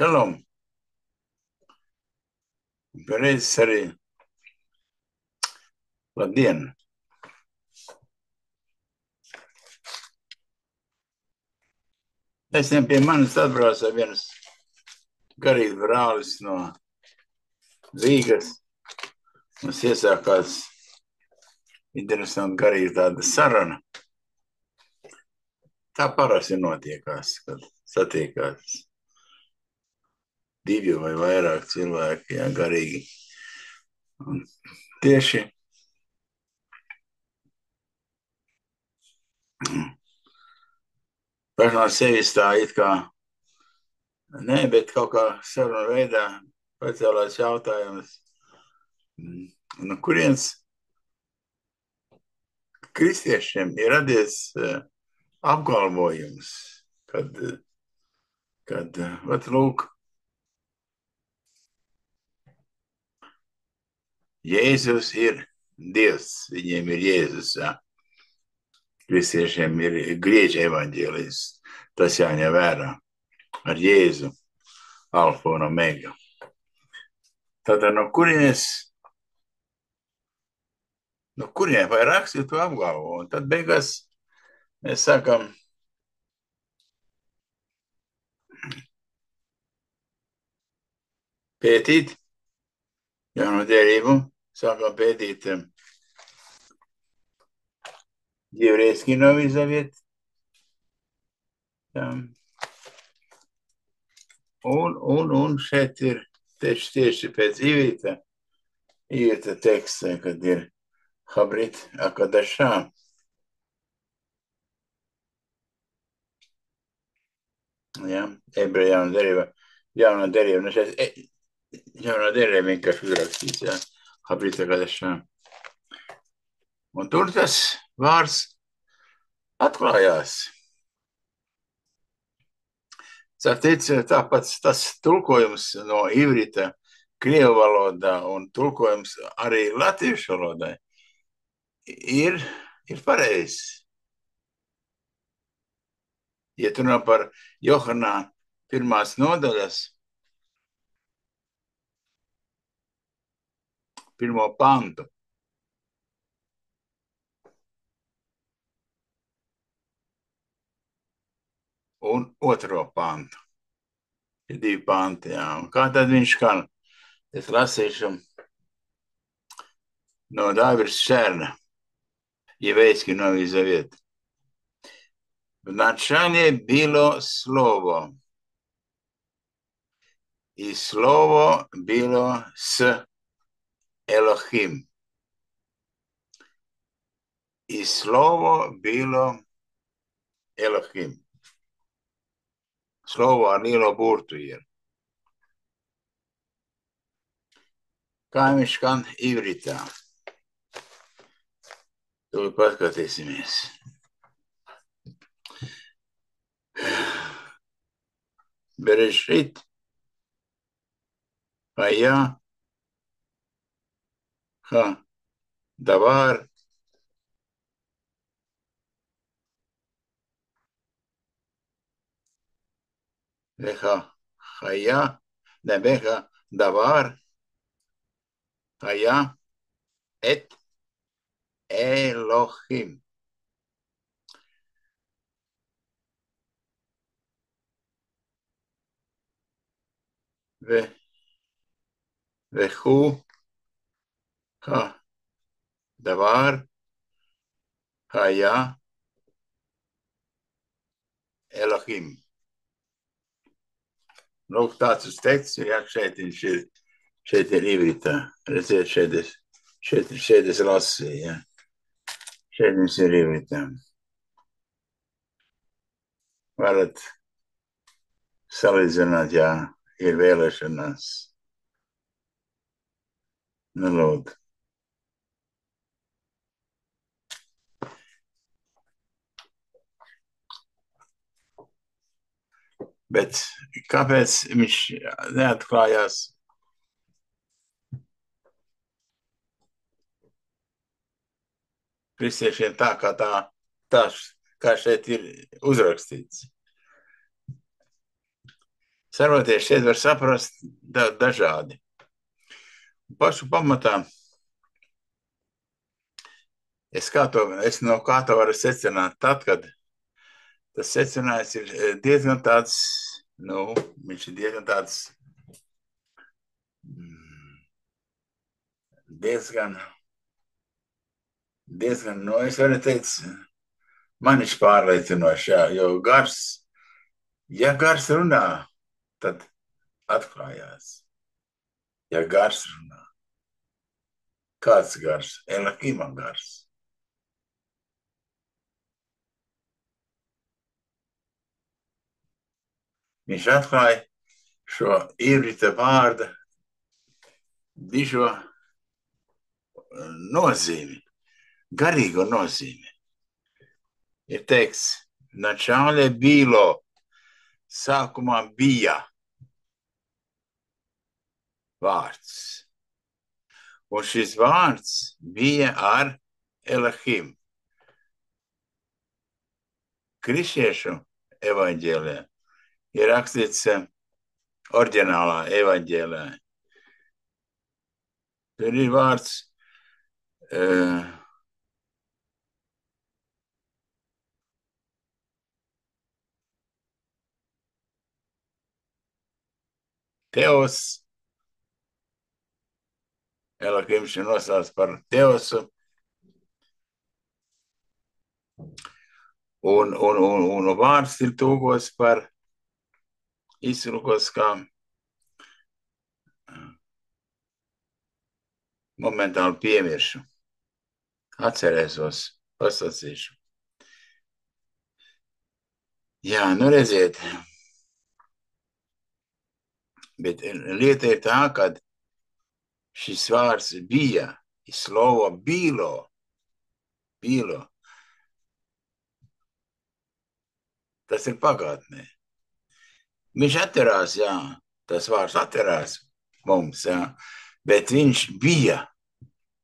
Šalom, pareizes arī labdien. Es pie manis atbraucu viens garīgs brālis no Rīgas. Mums iesākās interesanti garīga tāda saruna. Tā parasti notiekās, kad satiekās divi vai vairāk cilvēki, jā, garīgi. Un tieši paši no sevis tā it kā nē, bet kaut kā saruna veidā pacēlās jautājums, no kurienes kristiešiem ir radies apgalvojums, kad lūk, Jēzus ir Dievs, viņiem ir Jēzus, jā. Kristiešiem ir grieķu evaņģēlijs, tas jāņem vērā ar Jēzu, alfa un omega. Tātad no kurienes vai rakstīt to apgalvo, un tad beigās mēs sākam pētīt jauno derību, sākam pētīt еврейский Новый Завет. Un šeit ir tieši pēc īvita teksta, kad ir Habrit Akadašā. Ja, ebreju jaunā derība. Nu šeit jaunā derība vienkārši uzrakstīts, ja, Habrit Akadašā. Un tur tas vārds atklājās. Tāpat tas tulkojums no ivrita krievu valodā un tulkojums arī latviešu valodai ir pareizs. Ja tu runā par Johanā 1. nodaļas 1. pantu, un 2. pantu. Ir 2 panti, jā. Un kā tad viņš skan? Es lasīšu no Dāvira Šerna, Еврейский Новый Завет. Вначале было Слово, и Слово было с Элохим. И Слово было Элохим. Слово ar lielo burtu ir. Kā viņš skan ivritā? To paskatīsimies. Bereshit היה הדבר והדבר היה את אלוהים. והוא הדבר היה אלוהים. Lūk, tāds uz teksts, ja šeit ir ivritā. Redziet, šeit es lasīju, ja. Šeit mums ir ivritā. Varat salīdzināt, ja ir vēlēšanās. Nu, lūk. Bet kāpēc viņš neatklājās? Kristiešiem tā, kā šeit ir uzrakstīts. Saprotiet, šeit var saprast dažādi. Pašu pamatā es no kā to varu secināt, tad, kad tas secinājums ir diezgan tāds, viņš ir diezgan tāds, diezgan, es varu teikt, man viņš pārliecinošs, jā, jo ja gars runā, tad atklājās. Ja gars runā. Kāds gars? Elakima gars. Viņš atklāja šo ievrita vārda dižo nozīmi, garīgo nozīmi. Ir teikts, načāle bīlo, sākumā bija vārds. Un šis vārds bija ar Elahim. Kristiešu evaņģēlijā ir rakstīts oriģinālā evaņģēlijā. Tur ir vārds Teos. Elahim ir nosaucts par Teosu. Un vārds ir tūkots par izrukos kā momentāli piemiršu. Atcerēsos, pasacīšu. Jā, redziet, bet lieta ir tā, ka šis vārds bija, slovo bīlo. Tas ir pagātnē. Viņš atcerās, jā, tas vārds atcerās mums, jā, bet viņš bija.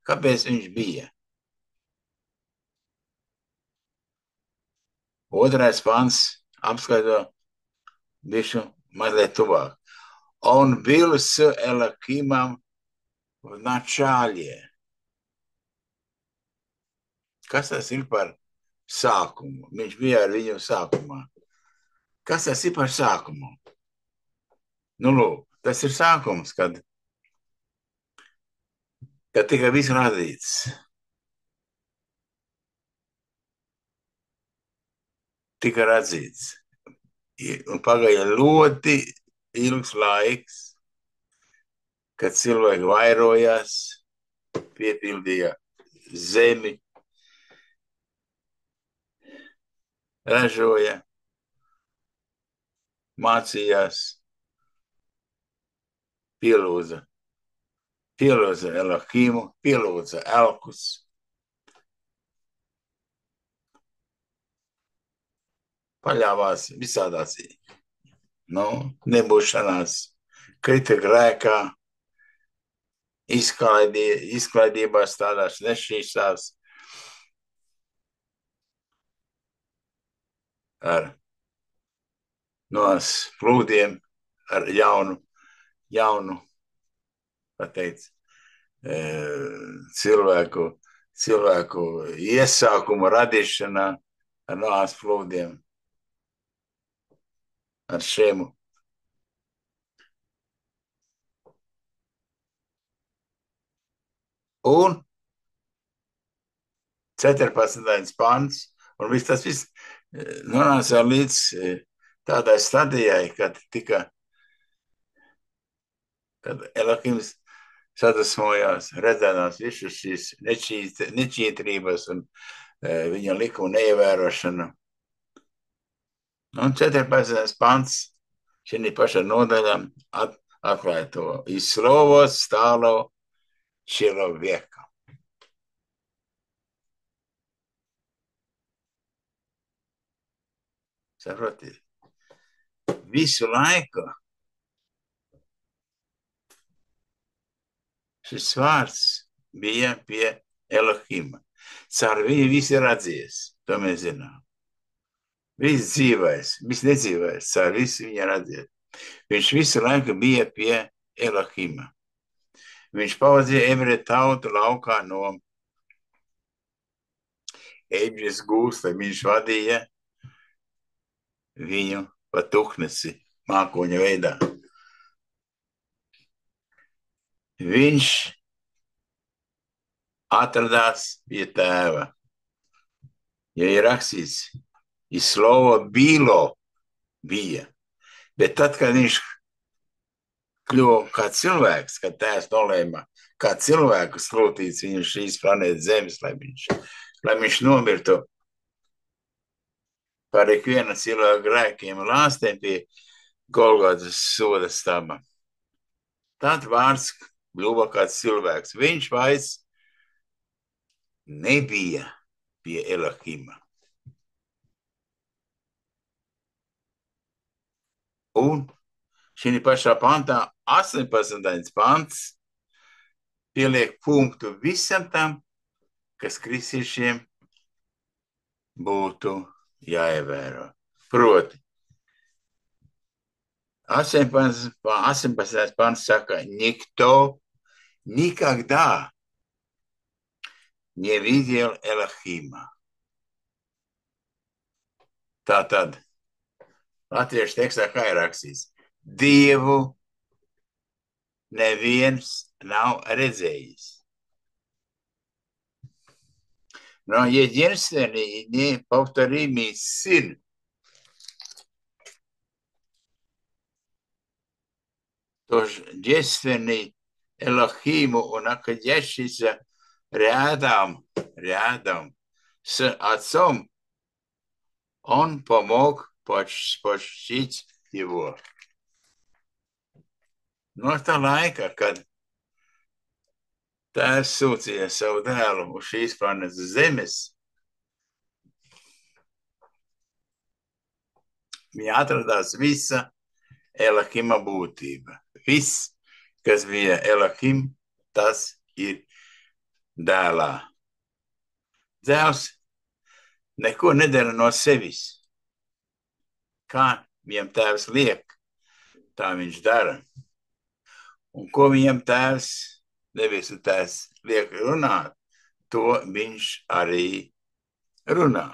Kāpēc viņš bija? Otrais pants apskaidro bišu mazliet tuvāk. Un был с Элакимом в начале. Kas tas ir par sākumu? Viņš bija ar viņu sākumā. Kas tas ir par sākumu? Lūk, tas ir sākums, kad tika viss radīts. Tika radīts. Un pagāja ļoti ilgs laiks, kad cilvēki vairojās, piepildīja zemi, ražoja, mācījās, pielūdza Elohimu, pielūdza elkus. Paļāvās visādās nebūšanās, krita grēkā, izklaidībās tādās nešķīstās, ar plūdiem, ar jaunu pateic, cilvēku iesākumu radīšanā ar Noās plūdiem, ar Šemu. Un 14. pants, un tas viss nonāca līdz tādai stadijai, kad Elohims sadusmojās, redzēdams visu šīs nečītrības un viņa likumu neievērošanu. Un 14. pants šī paša nodaļā atklāja to. И слово стало человеком. Saprotiet? Visu laiku šis vārds bija pie Elohima. Caur viņu viss ir atzīts, to mēs zinām. Viss dzīvais, viss nedzīvais, caur visu viņa atzīts. Viņš visu laiku bija pie Elahima. Viņš pavadīja ebreju tautu laukā no Eģiptes gūsta. Viņš vadīja viņu pa tuknesi mākoņa veidā. Viņš atradās pie tēva. Ja ir rakstīts, Islova Bīlo bija. Bet tad, kad viņš kļuva kā cilvēks, kad tēvs nolēma kā cilvēku slūtīts viņu šīs planētas zemes, lai viņš nomirtu par ikviena cilvēka grēkiem un lāstiem pie Golgotas soda staba. Tad vārds kļuva kā cilvēks. Viņš vairs nebija pie Elahima. Un šī pašā pantā 18. pants pieliek punktu visam tam, kas kristiešiem būtu jāievēro. Proti, 18. pants saka, никто никогда не видел Элохима. Tātad, latviešu tekstā kā ir rakstīts, Dievu neviens nav redzējis. Но единственный неповторимый Сын, тождественный Элохиму, находящийся рядом с Отцом, Он помог почтить Его. No tā laika, kad Tēvs sūtīja savu dēlu uz šīs planētas zemes, viņa atradās visa Elahima būtība. Viss, kas bija Elahim, tas ir dēlā. Dēls neko nedara no sevis. Kā viņam tēvs liek, tā viņš dara. Un ko viņam tēvs, debesu tēvs, liek runāt, to viņš arī runā.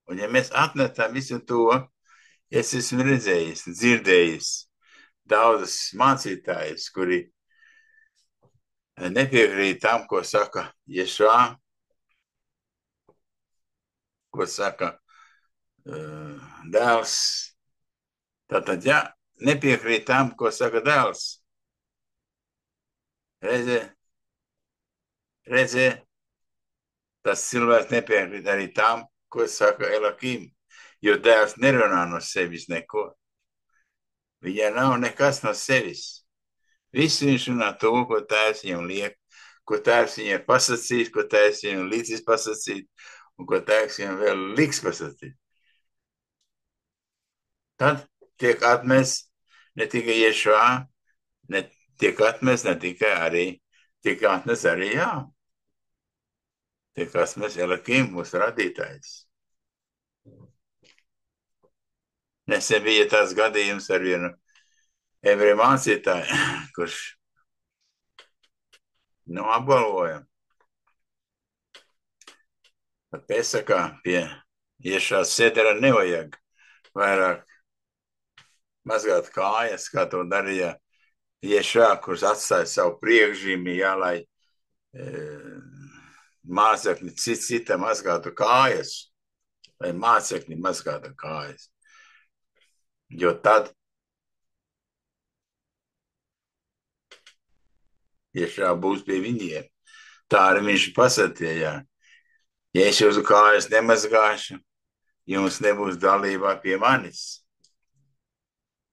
Un ja mēs atmetam visu to, es esmu redzējis, dzirdējis daudzas mācītājas, kuri nepiekrīt tam, ko saka Ješua, ko saka dēls. Tātad, ja nepiekrīt tam, ko saka dēls, redzē, tas cilvēks nepiekrīt arī tam, ko saka Elahim, jo dēls nerunā no sevis neko. Viņai nav nekas no sevis. Visu viņš runā to, ko tēvs viņam liek, ko tēvs viņam ir pasacījis, ko tēvs viņam līdzis pasacīt, un ko tēvs viņam vēl liks pasacīt. Tad tiek atmest ne tikai Ješua, tiek atmest ne tikai arī, tiek atmest arī, tiek atmest Elahim, mūsu radītājs. Nesen bija tāds gadījums ar vienu ebreju mācītāju, kurš apgalvoja, ka Pesakā pie Ješua sedera nevajag vairāk mazgāt kājas, kā to darīja Ješua, kurš atstāja savu priekšzīmi, lai mācekļi cita mazgātu kājas, lai mācekļi mazgātu kājas. Jo tad Ješua būs pie viņiem. Tā arī viņš pasakīja, ja es jūsu kājas nemazgāšu, jums nebūs dalībā pie manis.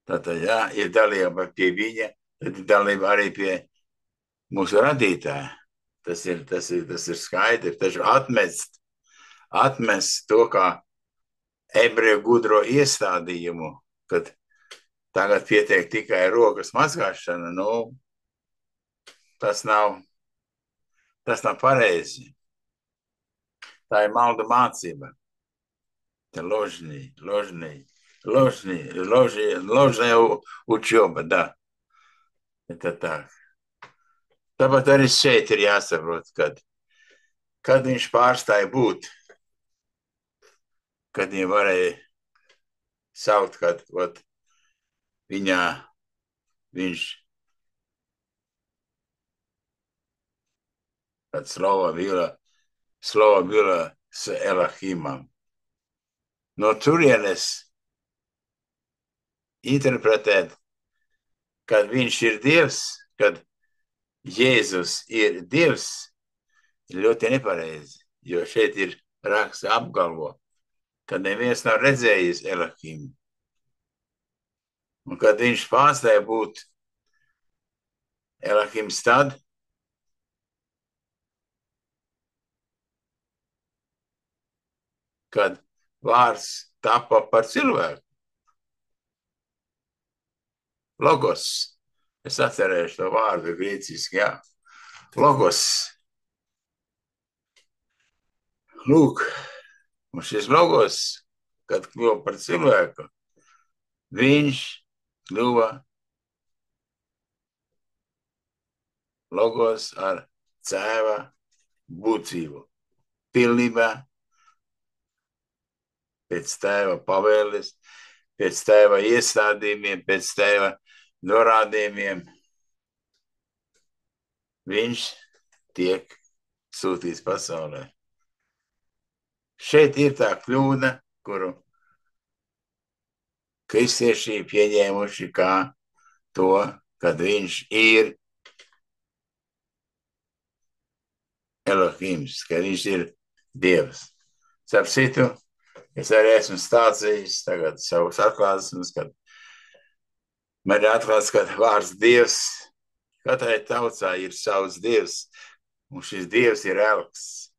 Tātad, ir dalība pie viņa, tad ir dalība arī pie mūsu radītāja. Tas ir skaidrs, taču atmest to kā ebreju gudro iestādījumu, kad tagad pietiek tikai rokas mazgāšana, tas nav pareizi. Tā ir malda mācība. Tā ložnī. ложная учеба, да. Это так. Tāpat arī šeit ir jāsaprot, kad viņš pārstāja būt, kad viņu varēja saukt, kad viņā viņš, kad slova bila s Elahimam. No turienes interpretēt, kad viņš ir Dievs, kad Jēzus ir Dievs, ir ļoti nepareizi, jo šeit ir raksts apgalvo, ka neviens nav redzējis Elohimu. Un kad viņš pārstāja būt Elohims tad, kad vārds tapa par cilvēku. Logos. Es atcerēšu to vārdu grieķiski, jā. Logos. Lūk, un šis logos, kad kļuva par cilvēku, viņš kļuva logos ar cēva būtību. Pilnībā pēc tēva pavēles, pēc tēva iestādījumiem, pēc tēva norādījumiem. Viņš tiek sūtīts pasaulē. Šeit ir tā kļūda, kuru kristieši pieņēmuši kā to, kad viņš ir Elohims, ka viņš ir Dievs. Starp citu, es arī esmu stāstījis tagad savus atklāsmes, kad man ir atklāts, ka vārds Dievs katrai tautsā ir savs Dievs, un šis Dievs ir Elks.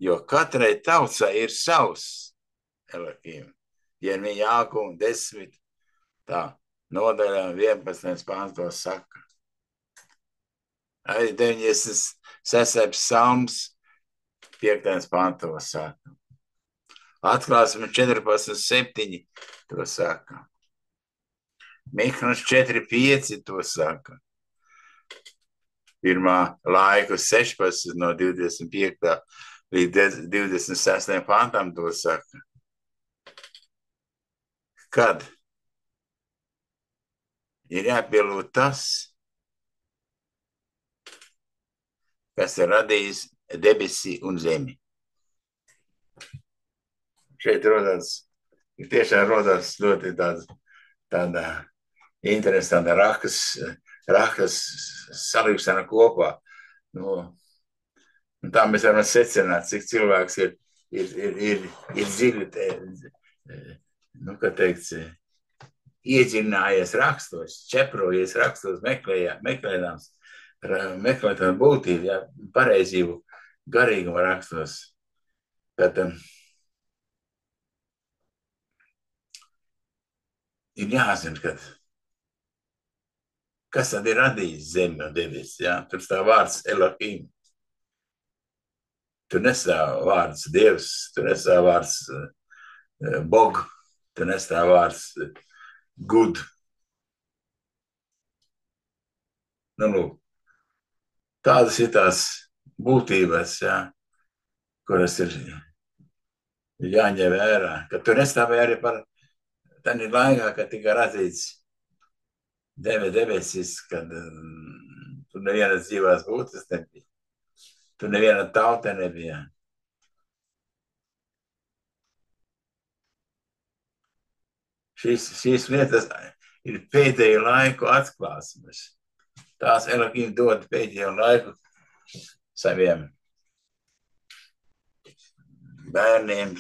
Jo katrai tautsā ir savs Elohim. Jeremija Jākuma 10. tā nodaļā 11. pāns to saka. Arī 96. psalms 5. pāns to saka. Atklāsme 14.7. to saka. Miknas 4.5. to saka. Pirmā laiku 16 no 25. līdz 26. pantam to saka. Kad ir jāpielūdz tas, kas ir radījis debesi un zemi. Šeit tiešām rodas ļoti tāda interesanta rakas salikšana kopā. Un tā mēs varam secināt, cik cilvēks ir dziļi, iedziļinājies rakstos, čeprojies rakstos, meklēt būtību, pareizību, garīgumu rakstos. Tad ir jāzina, kas tad ir radījis zemi un debesis. Tur stāv vārds Elohim. Tur nestāv vārds Dievs, tur nestāv vārds Bog, tur nestāv vārds Gud. Tādas ir tās būtības, kuras ir jāņem vērā. Ka tur nestāv arī par tādā laikā, kad tika radīts debesis, kad tur nevienas dzīvās būtnes nebija. Tur neviena tauta nebija. Šīs lietas ir pēdējo laiku atklāsmes. Tās Elohim dod pēdējo laiku saviem bērniem,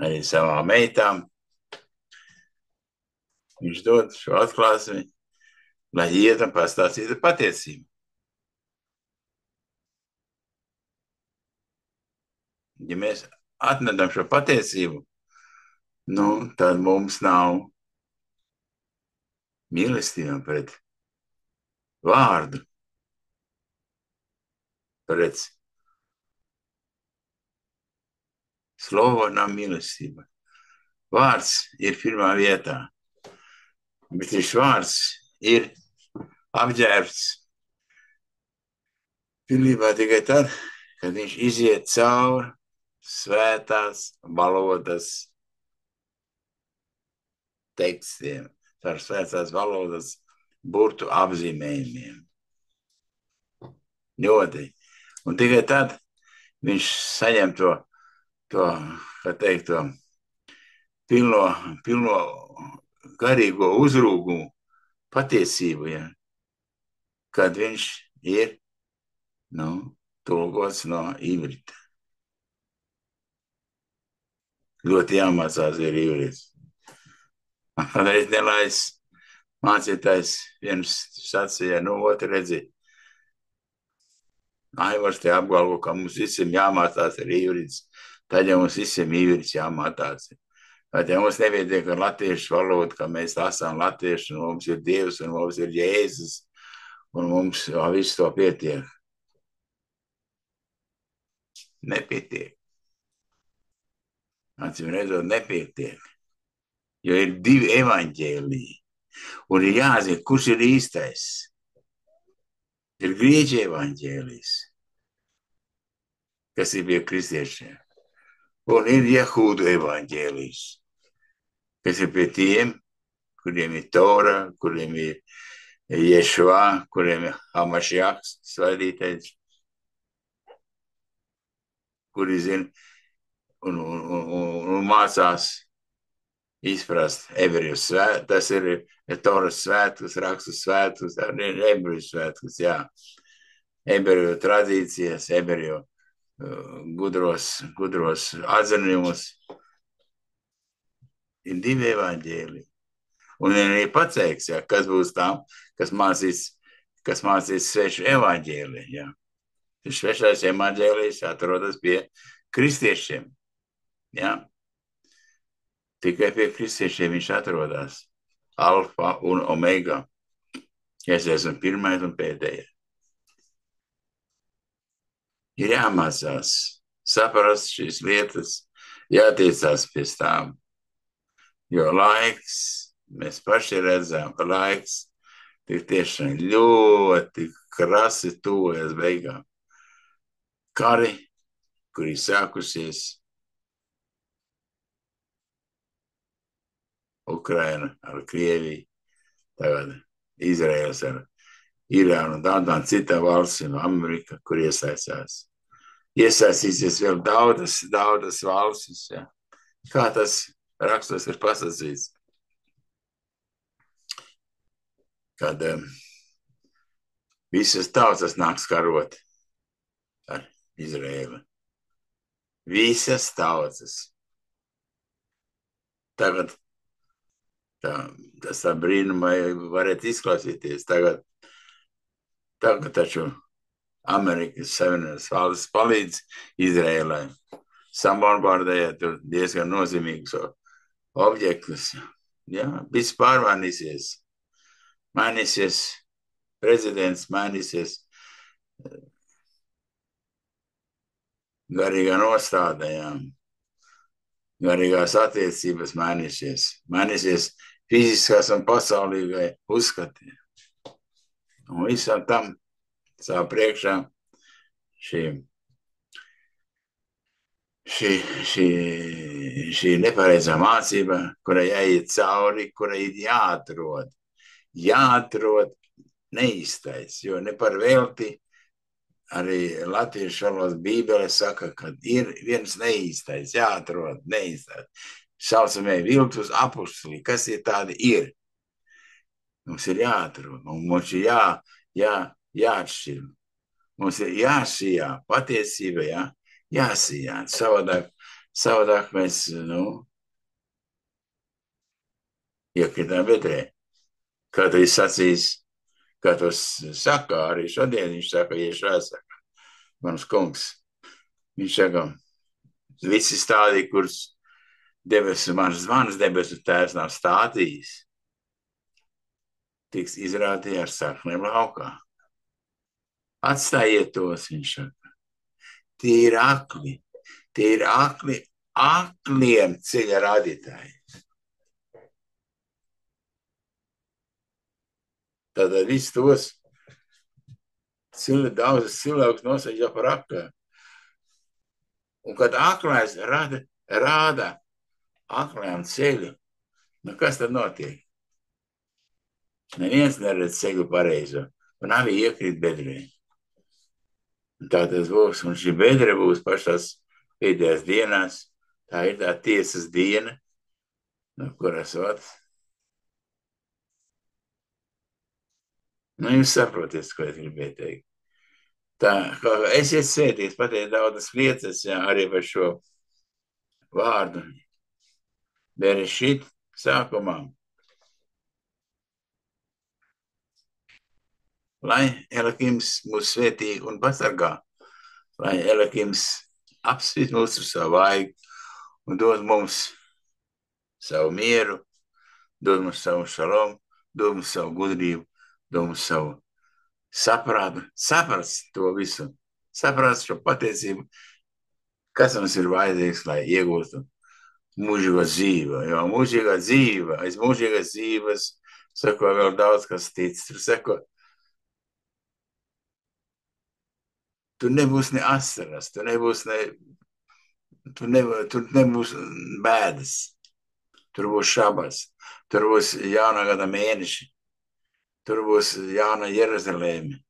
arī savām meitām. Viņš dod šo atklāsmi, lai iet un pastāstītu patiesību. Ja mēs atmetam šo patiesību, tad mums nav mīlestība pret vārdu, pret slovo nav mīlestība. Vārds ir pirmā vietā, bet šis vārds ir apģērbts pilnībā tikai tad, kad viņš iziet cauri svētās valodas tekstiem, caur svētās valodas burtu apzīmējumiem. Ļoti. Un tikai tad viņš saņem to kā teikt, to pilno garīgo uzrūgumu patiesību, ja, kad viņš ir, tulkots no ivrita. Ļoti jāmācās ir ivris. Kādreiz nelaids mācītājs viens sacīja, otru redzi, Aivars te apgalvo, ka mums visiem jāmācās ar ivrits, tad jau mums visiem ivrits jāmācās. Tad jau mums nevietiek ar latviešu valodu, ka mēs lasām latviešu, un mums ir Dievs, un mums ir Jēzus, un mums viss to pietiek. Nepietiek. Acīm redzot, nepietiek. Jo ir divi evaņģēliji, un ir jāzina, kurš ir īstais. Ir grieķu evaņģēlijs, kas ir pie kristiešiem, un ir jehūdu evaņģēlijs, kas ir pie tiem, kuriem ir Tora, kuriem ir Ješua, kuriem ir Hamašjaks, svaidītais, kuri zina un mācās izprast ebreju svētkus, tas ir Toras svētkus, rakstus svētkus, ebreju svētkus, jā. Ebreju tradīcijas, ebreju gudros atzinumus. Ir divi evaņģēliji. Un arī pateikts, ja, kas būs tām, kas mācīs svešu evaņģēliju. Ja. Svešais evaņģēlijs atrodas pie kristiešiem. Ja. Tikai pie kristiešiem viņš atrodas. Alfa un omega. Es esmu pirmais un pēdējais. Ir jāmācās, saprast šīs lietas, jātiecās pēc tām. Jo laiks, mēs paši redzam, ka laiks ir tiešām ļoti krasi tuvojas beigām. Kari, kuri sākusies, Ukraina ar Krieviju, tagad Izraels ar Irānu un tādām citām valstīm, Amerika, kur iesaistās. Iesaistīsies vēl daudzas valstis. Ja. Kā tas rakstos ir pasacīts? Kad visas tautas nāks karot ar Izraēlu. Visas tautas. Tagad tas tā brīnumai varētu izklausīties. Tagad taču Amerikas Savienotās valstis palīdz Izraēlai. Sabombardējot diezgan nozīmīgus objektus. Jā, viss pārmainīsies. Mainīsies prezidents, mainīsies garīgā nostāde, jā. Garīgās attiecības mainīsies. Mainīsies fiziskās un pasaulīgai uzskati. Un visam tam savā priekšā šī nepareizā mācība, kurai jāiet cauri, kurai ir jāatrod neīstais, jo ne par velti arī latviešu valodas bībele saka, ka ir viens neīstais, jāatrod neīstais. Saucamie viltus apustuli, kas ir tādi ir. Mums ir jāatrod, mums ir jāatšķir. Mums ir jāsijā patiesība, jāsijā. Savādāk mēs, iekritām bedrē. Katrs sacīs, katrs saka, arī šodien viņš saka, saka, mans kungs. Viņš saka, visi stādi, kurus mans debesu tēvs nav stādījis, tiks izrādīti ar saknēm laukā. Atstājiet tos, viņš saka. Tie ir akli, akliem ceļa rādītāji. Tad visus tos daudzus cilvēkus nosēžā par apkārt. Un kad aklais rāda aklajam ceļu, nu kas tad notiek? Neviens neredz ceļu pareizo, un abi iekrīt bedrē. Tā tas būs, un šī bedre būs pašās pēdējās dienās. Tā ir tā tiesas diena, no kuras nu jūs saprotiet, ko es gribēju teikt. Tā, esiet svētīts, pateikt daudzas lietas, jā, arī par šo vārdu. Berešit sākumā. Lai Elohims mūs svētī un pasargā, lai Elohims apsvīt mūsu savu vaigu un dod mums savu mieru, dod mums savu šalom, dod mums savu gudrību, dod mums savu saprātu, saprast to visu, saprast šo patiesību, kas mums ir vajadzīgs, lai iegūtu mūžīgo dzīvi. Jo mūžīgā dzīve, aiz mūžīgās dzīves sako vēl daudz kas tic. Tur sako, tur nebūs ne asaras, tur nebūs bēdas, tur būs šabas, tur būs jaunā gada mēneši, tur būs jauna Jeruzaleme.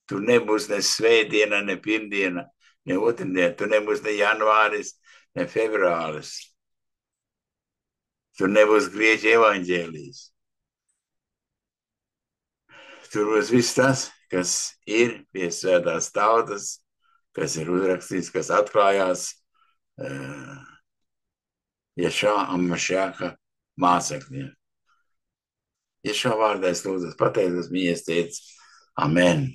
Tur nebūs ne svētdiena, ne pirmdiena, ne otrdiena, tur nebūs ne janvāris, ne februāris. Tur nebūs grieķu evaņģēlijas. Tur būs viss tas, kas ir pie svētās tautas, kas ir uzrakstīts, kas atklājās Ješā Amašjāka mācekļiem. Ješā vārdā es lūdzu pateicos, mīļais teica, amen.